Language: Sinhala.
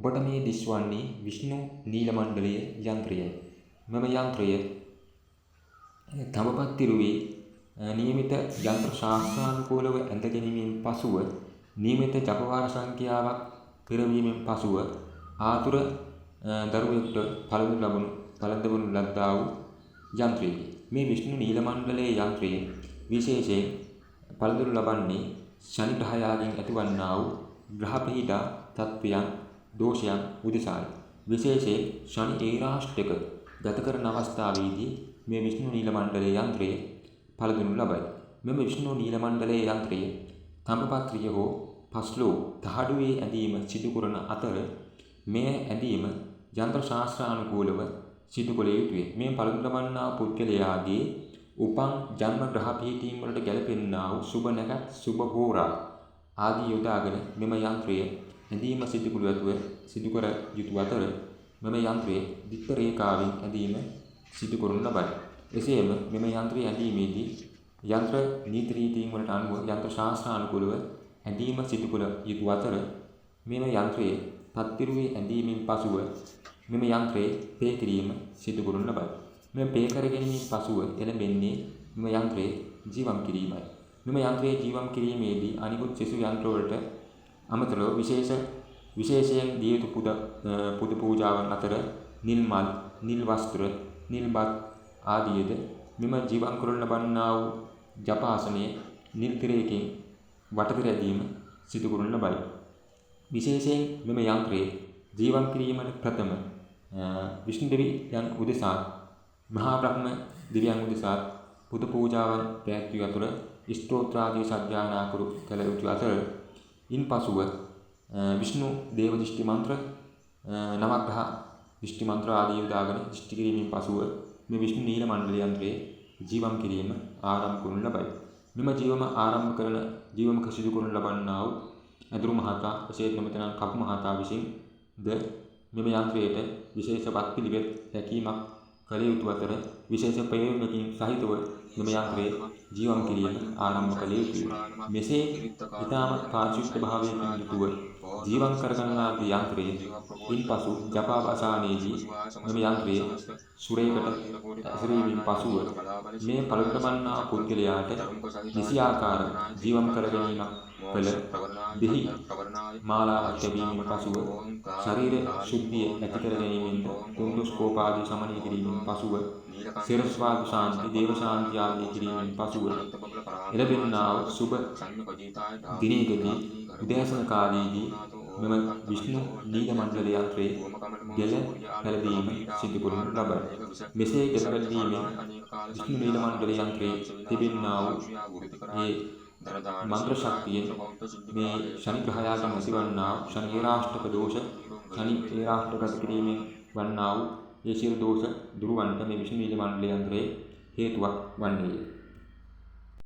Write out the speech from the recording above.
ඔබට මේ දිස්වන්නේ විෂ්ණු නීලමණ්ඩලයේ යන්ත්‍රයයි. මෙම යන්ත්‍රය තඹපත්තිරුවේ නියමිත යන්ත්‍ර ශාස්ත්‍රානුකූලව ඇඳ ගැනීමෙන් පසුව නියමිත ජපවාර සංඛ්‍යාවක් පෙරවීමෙන් පසුව ආතුර දරුවෙකුට පළඳවනු ලද්දා වූ යන්ත්‍රයකි. මේ විෂ්ණු නීලමණ්ඩලයේ යන්ත්‍රයේ විශේෂයෙන් පළඳවනු ලබන්නේ ශනි ග්‍රහයාගෙන් ඇතිවන්නා වූ ග්‍රහ පිහිටා තත්ත්වයන් දෝෂයන් උදෙසායි. විශේෂයෙන් ශනි ඒරාෂ්ටක ගත කරන අවස්ථාවේදී මේ විෂ්ණු නීලමණ්ඩලයේ යන්ත්‍රය පළඳවනු ලබයි. මෙම විෂ්ණු නීලමණ්ඩලයේ යන්ත්‍රය තඹපත්‍රිය හෝ පස්ලෝ තහඩුවේ ඇඳීම සිදු කරන අතර මේ ඇඳීම යන්ත්‍ර ශාස්ත්‍රානුකූලව සිදු කළ යුතුය. මේ පළඳවනු ලබන්නා පුද්ගලයාගේ උපන් ජන්ම ග්‍රහ පිහිටීම් වලට ගැලපෙන්නා වූ සුබ නැකත් සුබ හෝරා ආදී යොදාගෙන මෙම යන්ත්‍රය ඇඳීම සිදු කර යුතු අතර මෙම යන්ත්‍රයේ දික්ක රේඛාවෙන් ඇඳීම සිදු කරනු ලබයි. එසේම මෙම යන්ත්‍රය ඇඳීමේදී යන්ත්‍ර නීති රීතීන් වලට අනුව යන්ත්‍ර ශාස්ත්‍රානුකූලව ඇඳීම සිදු කළ යුතු අතර මෙම යන්ත්‍රයේ පත්තිරුවේ ඇඳීමෙන් පසුව මෙම යන්ත්‍රයේ පේ කිරීම සිදු කරනු ලබයි. මෙම පේ කර ගැනීමෙන් පසුව එළඹෙන්නේ මෙම යන්ත්‍රයේ ජීවම් කිරීමයි. මෙම යන්ත්‍රයේ ජීවම් කිරීමේදී අනිකුත් සෙසු යන්ත්‍ර වලට අමතරව විශේෂයෙන් දිය යුතු පුද පූජාවන් අතර නිල් මල්, නිල් වස්ත්‍ර, නිල් බත් ආදීද මෙම ජීවම් කරනු ලබන්නා වූ ජපාසනයේ නිල් තිරයකින් වටතිර ඇදීම සිදු කරනු ලබයි. විශේෂයෙන් මෙම යන්ත්‍රයේ ජීවම් කිරීමට ප්‍රථම විෂ්ණු දෙවියන් උදෙසා මහා බ්‍රහ්ම දෙවියන් උදෙසා පුද පූජාවන් පැවැත්විය අතර ස්තෝත්‍රාදී සජ්ජායනා කළ යුතු අතර ඉන්පසුව විෂ්ණු දේව දිෂ්ටි මන්ත්‍ර නවග්‍රහ දිෂ්ටි මන්ත්‍ර ආදී යොදාගෙන දිෂ්ටි කිරීමෙන් පසුව මේ විෂ්ණු නීලමණ්ඩල යන්ත්‍රයේ ජීවම් කිරීම ආරම්භ කරනු ලබයි. මෙම ජීවම සිදු කරනු ලබන්නා වූ ඇදුරු මහතා එසේත් නොමෙතන කපු මහතා විසින් ද මෙම යන්ත්‍රයට විශේෂ වත්පිළිවෙත් රැකීමක් කළ යුතු අතර විශේෂ ප්‍රයෝගයකින් සහිතව මෙම යන්ත්‍රයේ ජීවම් කිරීම ආරම්භ කළ යුතුය. මෙසේ ඊටම පාරිශුද්ධ භාවයෙන් යුතුව ජීවම් කරගන්නා යන්ත්‍රයේ ඉන්පසු ජපාවසානයේදී මෙම යන්ත්‍රයේ සුරේකට ඇසුරීමෙන් පසුව මේ පළඳවන්නා පුද්ගලයාට නිසියාකාර ජීවම් කර ගැනීමක් කළ දෙහි මාලාවක් ලැබීමෙන් පසුව ශරීර ශුද්ධිය ඇති කර ගැනීමෙන් කුණ්ඩුස්කෝපාදී සමනය කිරීමෙන් පසුව සිරස්වාදු ශාන්ති දේව ශාන්ති ආදී කිරීමෙන් පසුව එළබෙන්නා සුබ දිනයකදී උදෑසන කාලයේදී මෙම විෂ්ණු නීලමණ්ඩල යන්ත්‍රයේ ගැල පැළඳීම සිදු කරනු ලබයි. මෙසේ ගැල පැළඳීමෙන් විෂ්ණු නීලමණ්ඩල යන්ත්‍රයේ තිබෙන්නා වූ මේ මන්ත්‍ර ශක්තියෙන් මේ ශනි ග්‍රහයාගෙන් ඇතිවන්නා ශනි ඒරාෂ්ටක දෝෂ ශනි ඒරාෂ්ටක කිරීමෙන් වන්නා වූ ඒ සියලු දෝෂ දුරු වන්නට මේ විෂ්ණු නීලමණ්ඩල යන්ත්‍රයේ හේතුවක් වන්නේය.